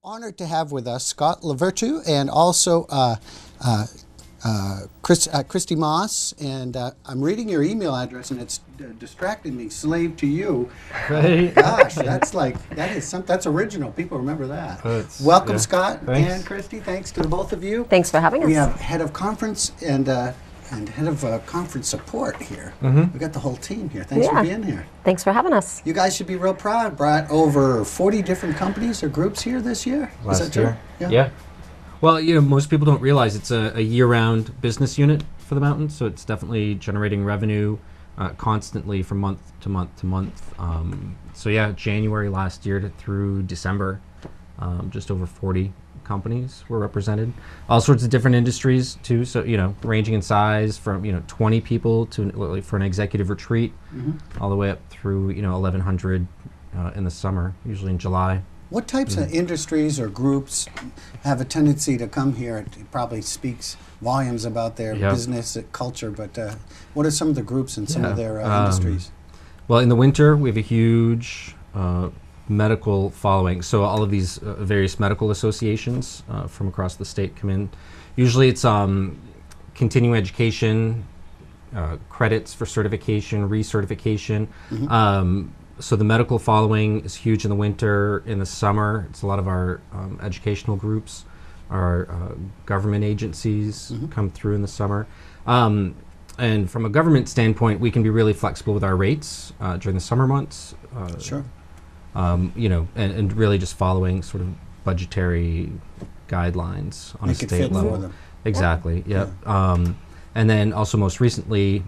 Honored to have with us Scott Lavertu and also Christy Moss. And I'm reading your email address, and it's distracting me. Slave to you. Right. Gosh, that's original. People remember that. Welcome, Scott Thanks. and Christy. Thanks to the both of you. Thanks for having us. We have head of conference and head of conference support here. Mm-hmm. We got the whole team here. Thanks for being here. Thanks for having us. You guys should be real proud. Brought over 40 different companies or groups here this year. Is that true? Yeah. Well, most people don't realize it's a year-round business unit for the mountain, so it's definitely generating revenue constantly from month to month to month. January last year through December, just over 40 companies were represented. All sorts of different industries too. So ranging in size from 20 people to for an executive retreat, all the way up through 1,100 in the summer, usually in July. What types of industries or groups have a tendency to come here? It probably speaks volumes about their business culture, but what are some of the groups and some of their industries? Well, in the winter, we have a huge medical following. So all of these various medical associations from across the state come in. Usually it's continuing education, credits for certification, recertification. So the medical following is huge in the winter. In the summer, it's a lot of our educational groups. Our government agencies come through in the summer. And from a government standpoint, we can be really flexible with our rates during the summer months. Sure. And really just following sort of budgetary guidelines on a state level. For them. Exactly. Yep. And then also most recently,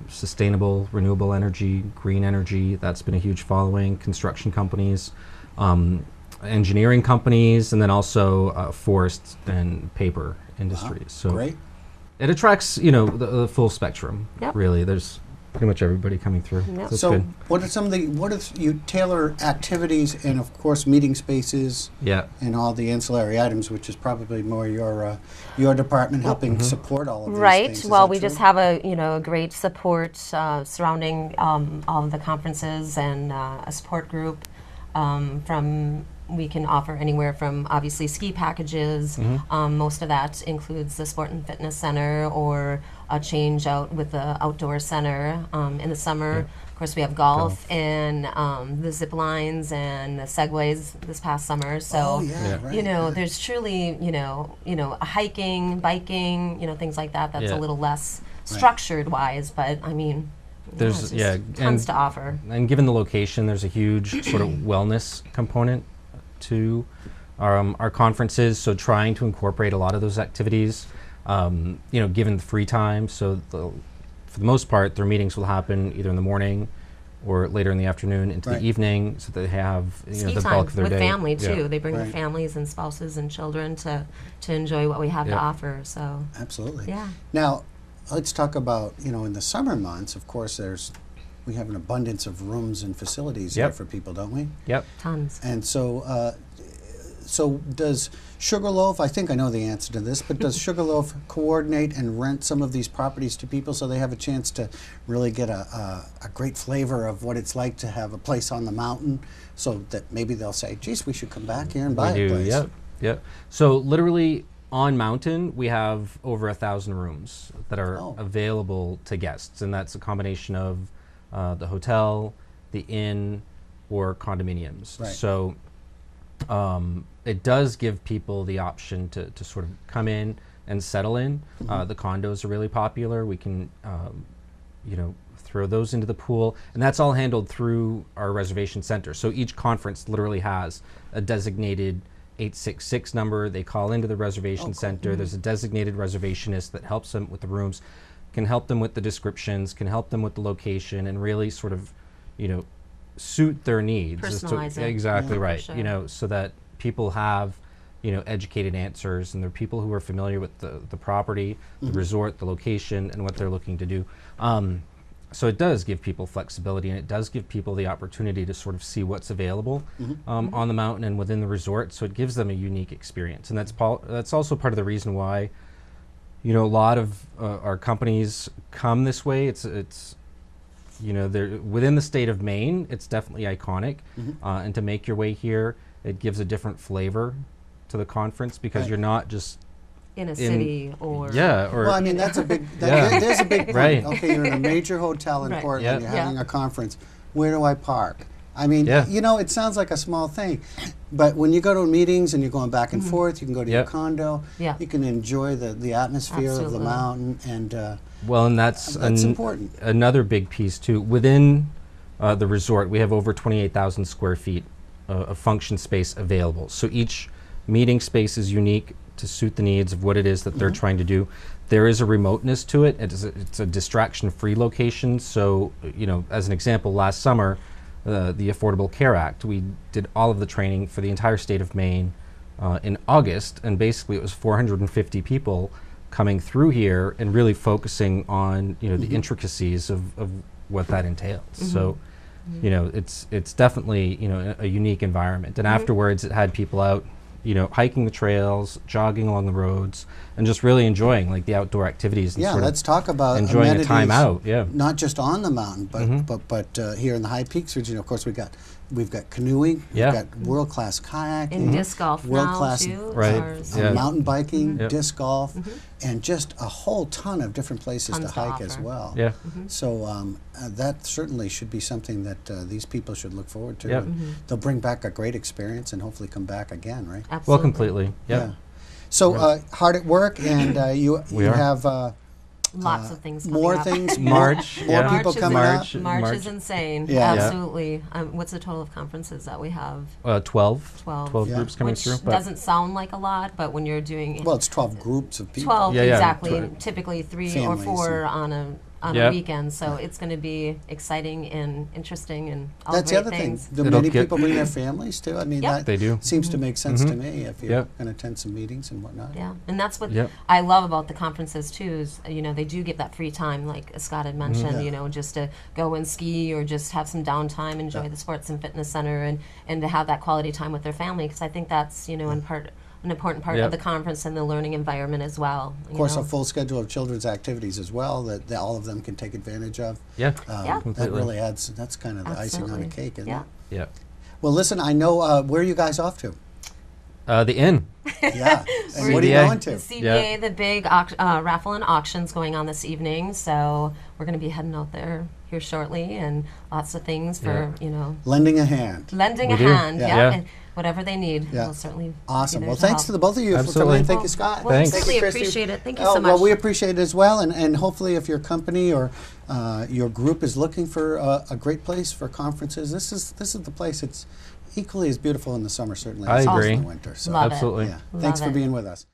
sustainable, renewable energy, green energy. That's been a huge following. Construction companies, engineering companies, and then also forest and paper industries. So great. It attracts the full spectrum. Really, there's pretty much everybody coming through. So good. what are you tailor activities and of course meeting spaces and all the ancillary items, which is probably more your department helping support all of these things. Is Well, that we true? just have a great support surrounding all of the conferences and a support group we can offer anywhere from obviously ski packages. Most of that includes the Sport and Fitness Center or a change out with the outdoor center in the summer. Of course, we have golf and the zip lines and the segways this past summer. So, there's truly, hiking, biking, things like that. That's a little less structured wise, but I mean, there's tons to offer. And given the location, there's a huge sort of wellness component to our conferences, so trying to incorporate a lot of those activities, given the free time. So for the most part, their meetings will happen either in the morning or later in the afternoon into the evening, so that they have Ski the time bulk of their with day. family too. They bring their families and spouses and children to enjoy what we have to offer. So Absolutely. yeah. Now, let's talk about, in the summer months, of course, we have an abundance of rooms and facilities here for people, don't we? Yep. Tons. And so does Sugarloaf, I think I know the answer to this, but does Sugarloaf coordinate and rent some of these properties to people so they have a chance to really get a great flavor of what it's like to have a place on the mountain, so that maybe they'll say, geez, we should come back here and buy a place? Yep. So literally on mountain, we have over 1,000 rooms that are available to guests, and that's a combination of the hotel, the inn, or condominiums. Right. So it does give people the option to sort of come in and settle in. The condos are really popular. We can, throw those into the pool, and that's all handled through our reservation center. So each conference literally has a designated 866 number. They call into the reservation center. There's a designated reservationist that helps them with the rooms, can help them with the descriptions, can help them with the location, and really sort of, suit their needs. Personalize it. Exactly right. Sure. So that people have, educated answers, and they're people who are familiar with the property, the resort, the location, and what they're looking to do. So it does give people flexibility, and it does give people the opportunity to sort of see what's available on the mountain and within the resort. So it gives them a unique experience, and that's also part of the reason why, a lot of our companies come this way. It's they're within the state of Maine. It's definitely iconic, and to make your way here, it gives a different flavor to the conference because Right. you're not just In a city or yeah or Well, I mean, that's a big, Yeah. there's a big point. Right. Okay, you're in a major hotel in Right. Portland, Yep. you're Yeah. having a conference. Where do I park? I mean, Yeah. you know, it sounds like a small thing, but when you go to meetings and you're going back and forth, you can go to your Yep. condo, Yeah. you can enjoy the atmosphere of the Absolutely. mountain, and well, and that's important. another big piece too. Within the resort, we have over 28,000 square feet of function space available. So each meeting space is unique to suit the needs of what it is that they're trying to do. There is a remoteness to it. It's a distraction-free location. So, you know, as an example, last summer, the Affordable Care Act, we did all of the training for the entire state of Maine in August, and basically it was 450 people coming through here and really focusing on, you know, the intricacies of what that entails. So, you know, it's definitely, you know, a unique environment. And afterwards, it had people out, you know, hiking the trails, jogging along the roads, and just really enjoying like the outdoor activities and Yeah, sort let's of talk about enjoying a time amenities, out. Yeah. not just on the mountain, but here in the High Peaks region. Of course, we've got canoeing, Yeah. we've got world class kayaking, in disc golf now world-class- too. Right. Ours. Yeah. mountain biking, Yep. disc golf, and just a whole ton of different places Tons to to hike as offer. well. Yeah. So that certainly should be something that these people should look forward to. Yep. And they'll bring back a great experience and hopefully come back again, right? Absolutely. Well, completely. Yeah. Yeah. So hard at work, and you We are. have Lots of things coming more up. things, March, more yeah. people March is coming March. up. March March. is insane. Yeah. Yeah. Absolutely. What's the total of conferences that we have? 12. 12. Yeah. Groups coming Which through. But doesn't sound like a lot, but when you're doing Well, it's 12 groups of people. 12 Yeah, yeah. exactly, Right. typically 3 Families or 4 and- on Yep. a weekend, so it's going to be exciting and interesting and all That's the great other things. thing. Do It'll many get- people bring their families too? I mean, Yep. that They do. seems to make sense to me if you're Yep. going to attend some meetings and whatnot. Yeah, and that's what Yep. I love about the conferences too. Is you know they do give that free time, like Scott had mentioned. Yeah. You know, just to go and ski or just have some downtime, enjoy Yeah. the sports and fitness center, and to have that quality time with their family. Because I think that's you know an important part Yep. of the conference and the learning environment as well. Of course, a full schedule of children's activities as well that all of them can take advantage of. Yeah. Yeah. That Completely. really adds, that's kind of the icing on Absolutely. the cake, isn't Yeah. it? Yeah. Well, listen, I know, where are you guys off to? The inn. Yeah. And what are you CBA. going The to? CBA, the big raffle and auctions going on this evening, so we're going to be heading out there here shortly, and lots of things for you know Lending a hand. lending We a do. hand, Yeah. yeah, Yeah. and whatever they need, Yeah. we'll certainly Awesome. be there Well, to thanks help. to the both of you for Absolutely. coming in. Thank you, Scott. Well, Thanks. we Thank really you, Christy. appreciate it. Thank you Oh, so much. Well, we appreciate it as well, and hopefully if your company or your group is looking for a great place for conferences, this is the place. It's equally as beautiful in the summer, certainly, I as it is agree. in the winter. So, Love it. Absolutely. yeah. Thanks Love for it. being with us.